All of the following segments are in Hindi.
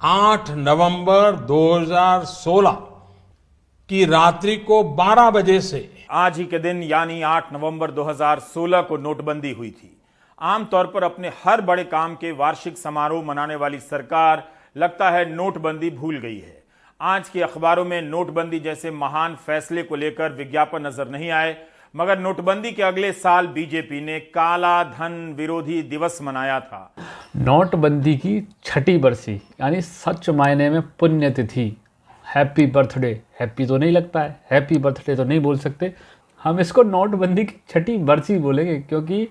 8 नवंबर 2016 की रात्रि को 12 बजे से आज ही के दिन यानी 8 नवंबर 2016 को नोटबंदी हुई थी। आमतौर पर अपने हर बड़े काम के वार्षिक समारोह मनाने वाली सरकार लगता है नोटबंदी भूल गई है। आज के अखबारों में नोटबंदी जैसे महान फैसले को लेकर विज्ञापन नजर नहीं आए, मगर नोटबंदी के अगले साल बीजेपी ने काला धन विरोधी दिवस मनाया था। नोटबंदी की छठी बरसी यानी सच मायने में पुण्यतिथि। हैप्पी बर्थडे, हैप्पी तो नहीं लगता है, हैप्पी बर्थडे तो नहीं बोल सकते, हम इसको नोटबंदी की छठी बरसी बोलेंगे, क्योंकि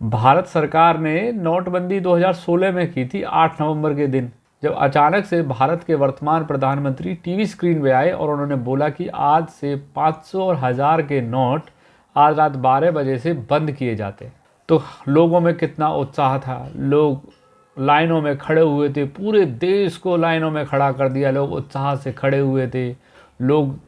भारत सरकार ने नोटबंदी 2016 में की थी 8 नवंबर के दिन, जब अचानक से भारत के वर्तमान प्रधानमंत्री टीवी स्क्रीन पे आए और उन्होंने बोला कि आज से 500 और 1000 के नोट आज रात 12 बजे से बंद किए जाते। तो लोगों में कितना उत्साह था, लोग लाइनों में खड़े हुए थे, पूरे देश को लाइनों में खड़ा कर दिया, लोग उत्साह से खड़े हुए थे, लोग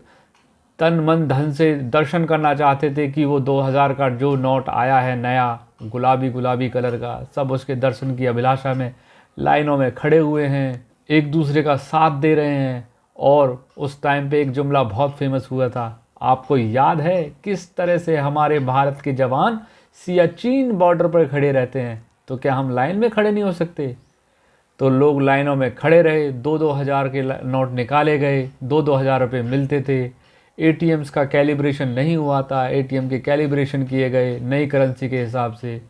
तन मन धन से दर्शन करना चाहते थे कि वो 2000 का जो नोट आया है नया गुलाबी गुलाबी कलर का, सब उसके दर्शन की अभिलाषा में लाइनों में खड़े हुए हैं, एक दूसरे का साथ दे रहे हैं। और उस टाइम पे एक जुमला बहुत फेमस हुआ था, आपको याद है किस तरह से हमारे भारत के जवान सियाचिन बॉर्डर पर खड़े रहते हैं, तो क्या हम लाइन में खड़े नहीं हो सकते? तो लोग लाइनों में खड़े रहे, 2-2 हज़ार के नोट निकाले गए, 2-2 हज़ार रुपये मिलते थे। एटीएम्स का कैलिब्रेशन नहीं हुआ था, एटीएम के कैलिब्रेशन किए गए नई करेंसी के हिसाब से।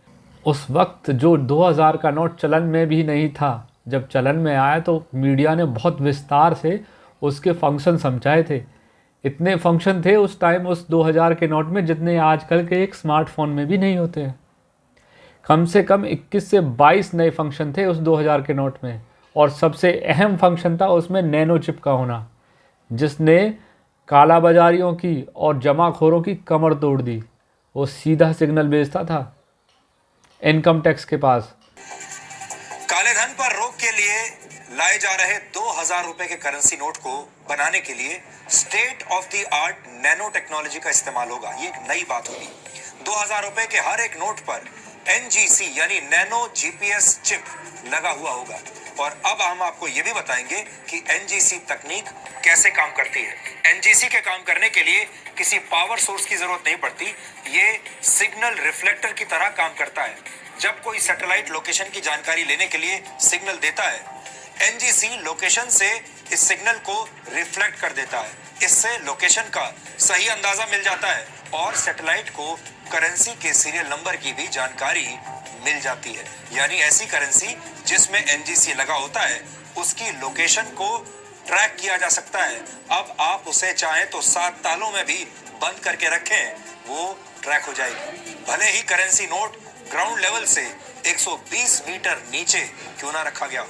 उस वक्त जो 2000 का नोट चलन में भी नहीं था, जब चलन में आया तो मीडिया ने बहुत विस्तार से उसके फंक्शन समझाए थे। इतने फंक्शन थे उस टाइम उस 2000 के नोट में जितने आजकल के एक स्मार्टफोन में भी नहीं होते हैं। कम से कम 21 से 22 नए फंक्शन थे उस 2000 के नोट में, और सबसे अहम फंक्शन था उसमें नैनो चिप का होना, जिसने कालाबाजारियों की और जमाखोरों की कमर तोड़ दी। वो सीधा सिग्नल भेजता था इनकम टैक्स के पास। काले धन पर रोक के लिए लाए जा रहे 2000 रुपए के करेंसी नोट को बनाने के लिए state of the art nano technology का इस्तेमाल होगा। ये एक नई बात होगी। 2000 रुपए के हर एक नोट पर NGC यानी नैनो GPS चिप लगा हुआ होगा। और अब हम आपको यह भी बताएंगे कि NGC तकनीक कैसे काम करती है। NGC के काम करने के लिए किसी पावर सोर्स की जरूरत नहीं पड़ती। ये सिग्नल रिफ्लेक्टर की तरह काम करता है। जब कोई सैटेलाइट लोकेशन की जानकारी लेने के लिए सिग्नल देता है, NGC लोकेशन से इस सिग्नल को रिफ्लेक्ट कर देता है। इससे लोकेशन का सही अंदाजा मिल जाता है और सैटेलाइट को करेंसी के सीरियल नंबर की भी जानकारी मिल जाती है। यानी ऐसी करेंसी जिसमें NGC लगा होता है, उसकी लोकेशन को ट्रैक किया जा सकता है। अब आप उसे चाहें तो 7 तालों में भी बंद करके रखें, वो ट्रैक हो जाएगी। भले ही करेंसी नोट ग्राउंड लेवल से 120 मीटर नीचे क्यों ना रखा गया हो।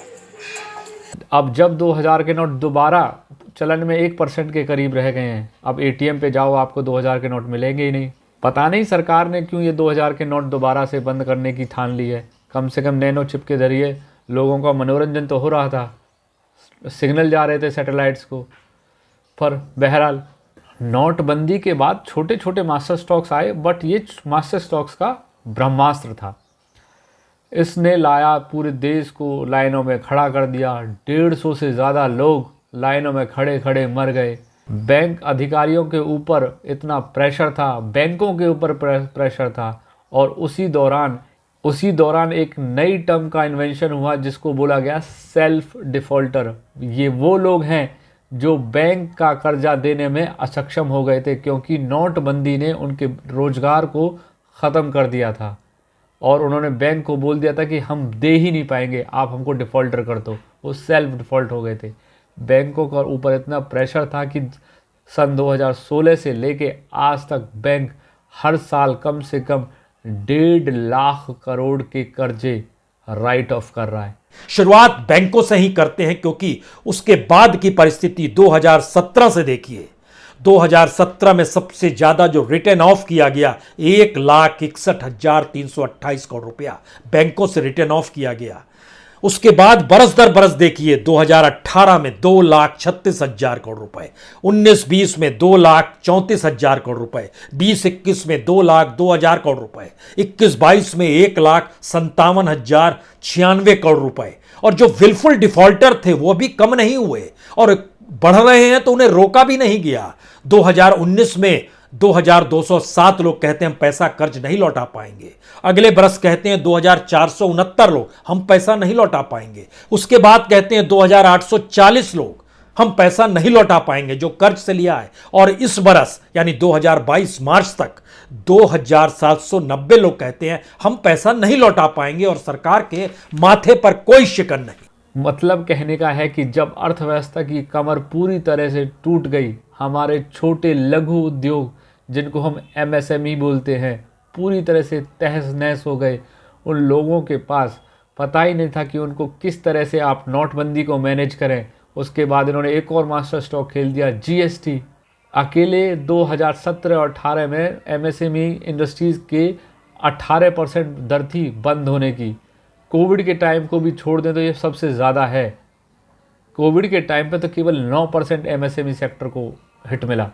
अब जब 2000 के नोट दोबारा चलन में 1% के करीब रह गए हैं, अब ATM पे जाओ आपको 2000 के नोट मिलेंगे ही नहीं। पता नहीं सरकार ने क्यों ये 2000 के नोट दोबारा से बंद करने की ठान ली है। कम से कम नैनो चिप के ज़रिए लोगों का मनोरंजन तो हो रहा था, सिग्नल जा रहे थे सैटेलाइट्स को। पर बहरहाल नोटबंदी के बाद छोटे छोटे मास्टर स्ट्रोक्स आए, बट ये मास्टर स्ट्रोक्स का ब्रह्मास्त्र था। इसने लाया पूरे देश को लाइनों में खड़ा कर दिया। 150 से ज़्यादा लोग लाइनों में खड़े खड़े मर गए। बैंक अधिकारियों के ऊपर इतना प्रेशर था, बैंकों के ऊपर प्रेशर था। और उसी दौरान एक नई टर्म का इन्वेंशन हुआ जिसको बोला गया सेल्फ डिफ़ॉल्टर। ये वो लोग हैं जो बैंक का कर्जा देने में असक्षम हो गए थे, क्योंकि नोटबंदी ने उनके रोज़गार को ख़त्म कर दिया था और उन्होंने बैंक को बोल दिया था कि हम दे ही नहीं पाएंगे, आप हमको डिफ़ॉल्टर कर दो। वो सेल्फ डिफ़ॉल्ट हो गए थे। बैंकों के ऊपर इतना प्रेशर था कि सन 2016 से लेके आज तक बैंक हर साल कम से कम 1.5 लाख करोड़ के कर्जे राइट ऑफ कर रहा है। शुरुआत बैंकों से ही करते हैं, क्योंकि उसके बाद की परिस्थिति 2017 से देखिए। 2017 में सबसे ज्यादा जो रिटर्न ऑफ किया गया 1,61,328 करोड़ रुपया बैंकों से रिटर्न ऑफ किया गया। उसके बाद बरस दर बरस देखिए 2018 में 2,36,000 करोड़ रुपए, 19-20 में 2,34,000 करोड़ रुपए, 20-21 में 2,02,000 करोड़ रुपए, 21-22 में 1,57,096 करोड़ रुपए। और जो विलफुल डिफॉल्टर थे वो भी कम नहीं हुए और बढ़ रहे हैं तो उन्हें रोका भी नहीं गया। 2019 में 2,207 लोग कहते हैं हम पैसा कर्ज नहीं लौटा पाएंगे। अगले बरस कहते हैं 2,469 लोग हम पैसा नहीं लौटा पाएंगे। उसके बाद कहते हैं 2,840 लोग हम पैसा नहीं लौटा पाएंगे जो कर्ज से लिया है। और इस बरस यानी 2022 मार्च तक 2,790 लोग कहते हैं हम पैसा नहीं लौटा पाएंगे और सरकार के माथे पर कोई शिकन नहीं। मतलब कहने का है कि जब अर्थव्यवस्था की कमर पूरी तरह से टूट गई, हमारे छोटे लघु उद्योग जिनको हम MSME बोलते हैं पूरी तरह से तहस नहस हो गए। उन लोगों के पास पता ही नहीं था कि उनको किस तरह से आप नोटबंदी को मैनेज करें। उसके बाद इन्होंने एक और मास्टर स्ट्रोक खेल दिया, GST। अकेले 2017 और 18 में MSME इंडस्ट्रीज़ के 18% दर थी बंद होने की। कोविड के टाइम को भी छोड़ दें तो ये सबसे ज़्यादा है। कोविड के टाइम पे तो केवल 9% MSME सेक्टर को हिट मिला,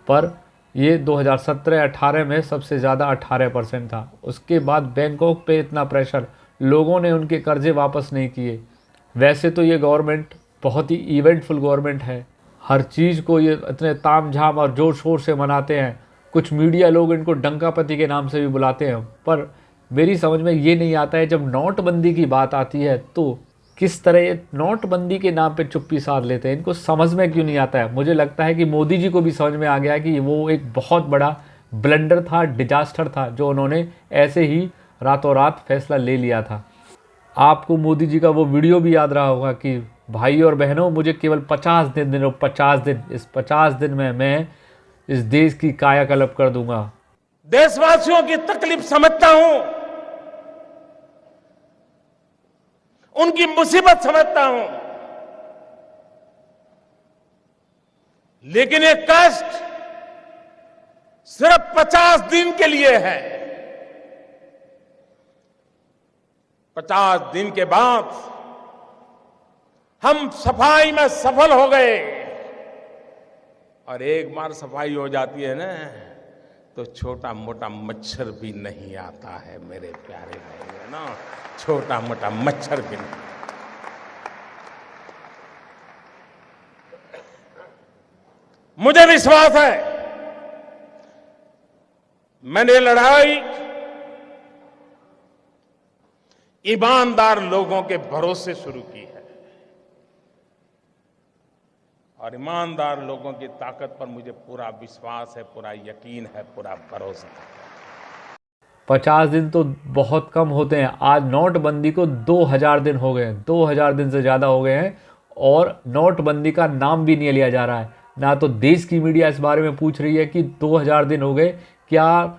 पर ये 2017-18 में सबसे ज़्यादा 18% था। उसके बाद बैंकों पे इतना प्रेशर, लोगों ने उनके कर्जे वापस नहीं किए। वैसे तो ये गवर्नमेंट बहुत ही इवेंटफुल गवर्नमेंट है, हर चीज़ को ये इतने ताम झाम और जोर शोर से मनाते हैं। कुछ मीडिया लोग इनको डंकापति के नाम से भी बुलाते हैं, पर मेरी समझ में ये नहीं आता है जब नोटबंदी की बात आती है तो किस तरह ये नोटबंदी के नाम पे चुप्पी साध लेते हैं। इनको समझ में क्यों नहीं आता है। मुझे लगता है कि मोदी जी को भी समझ में आ गया कि वो एक बहुत बड़ा ब्लंडर था, डिजास्टर था, जो उन्होंने ऐसे ही रातों रात फैसला ले लिया था। आपको मोदी जी का वो वीडियो भी याद रहा होगा कि भाई और बहनों मुझे केवल 50 दिन दे दो, 50 दिन, इस 50 दिन में मैं इस देश की कायाकल्प कर दूंगा। देशवासियों की तकलीफ समझता हूं, उनकी मुसीबत समझता हूं, लेकिन ये कष्ट सिर्फ 50 दिन के लिए है। 50 दिन के बाद हम सफाई में सफल हो गए, और एक बार सफाई हो जाती है ना तो छोटा मोटा मच्छर भी नहीं आता है मेरे प्यारे भाई, है ना, छोटा मोटा मच्छर भी नहीं। मुझे विश्वास है मैंने लड़ाई ईमानदार लोगों के भरोसे शुरू की है, और ईमानदार लोगों की ताकत पर मुझे पूरा विश्वास है, पूरा यकीन है, पूरा भरोसा है। 50 दिन तो बहुत कम होते हैं। आज नोटबंदी को 2000 दिन हो गए हैं, 2000 दिन से ज़्यादा हो गए हैं, और नोटबंदी का नाम भी नहीं लिया जा रहा है। ना तो देश की मीडिया इस बारे में पूछ रही है कि 2000 दिन हो गए, क्या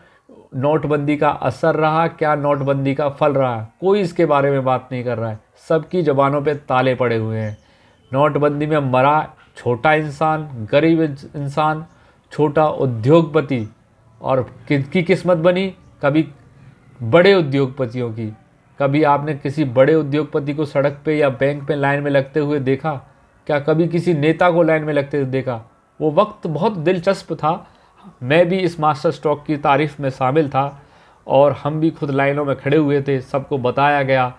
नोटबंदी का असर रहा, क्या नोटबंदी का फल रहा। कोई इसके बारे में बात नहीं कर रहा है। सबकी ज़बानों पे ताले पड़े हुए हैं। नोटबंदी में मरा छोटा इंसान, गरीब इंसान, छोटा उद्योगपति, और किसकी किस्मत बनी, कभी बड़े उद्योगपतियों की। कभी आपने किसी बड़े उद्योगपति को सड़क पे या बैंक पे लाइन में लगते हुए देखा? क्या कभी किसी नेता को लाइन में लगते हुए देखा? वो वक्त बहुत दिलचस्प था। मैं भी इस मास्टर स्ट्रोक की तारीफ में शामिल था, और हम भी खुद लाइनों में खड़े हुए थे। सबको बताया गया,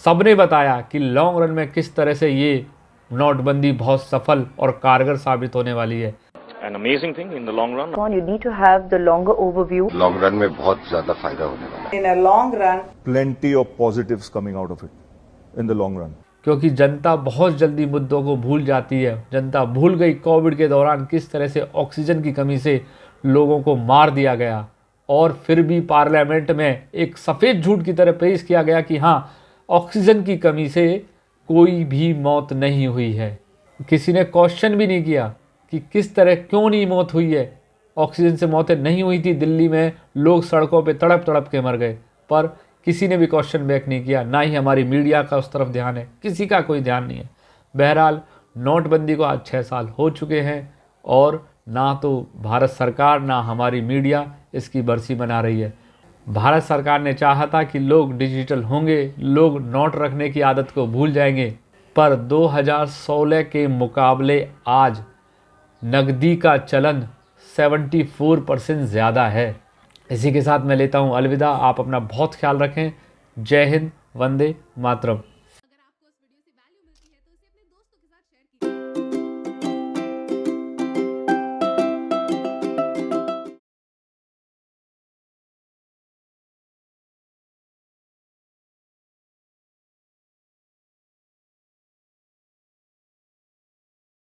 सबने बताया कि लॉन्ग रन में किस तरह से ये नोटबंदी बहुत सफल और कारगर साबित होने वाली है। An amazing thing in the long run. You need to have the longer overview. Long run में बहुत ज्यादा फायदा होने वाला है। In a long run, plenty of positives coming out of it in the long run. क्योंकि जनता बहुत जल्दी मुद्दों को भूल जाती है। जनता भूल गई कोविड के दौरान किस तरह से ऑक्सीजन की कमी से लोगों को मार दिया गया, और फिर भी पार्लियामेंट में एक सफ़ेद झूठ की तरह पेश किया गया कि हाँ, ऑक्सीजन की कमी से कोई भी मौत नहीं हुई है। किसी ने क्वेश्चन भी नहीं किया कि किस तरह, क्यों नहीं मौत हुई है। ऑक्सीजन से मौतें नहीं हुई थी, दिल्ली में लोग सड़कों पे तड़प तड़प के मर गए, पर किसी ने भी क्वेश्चन बैक नहीं किया। ना ही हमारी मीडिया का उस तरफ ध्यान है, किसी का कोई ध्यान नहीं है। बहरहाल नोटबंदी को आज 6 साल हो चुके हैं, और ना तो भारत सरकार ना हमारी मीडिया इसकी बरसी मना रही है। भारत सरकार ने चाहा था कि लोग डिजिटल होंगे, लोग नोट रखने की आदत को भूल जाएंगे, पर 2016 के मुकाबले आज नकदी का चलन 74% ज़्यादा है। इसी के साथ मैं लेता हूँ अलविदा। आप अपना बहुत ख्याल रखें। जय हिंद, वंदे मातरम।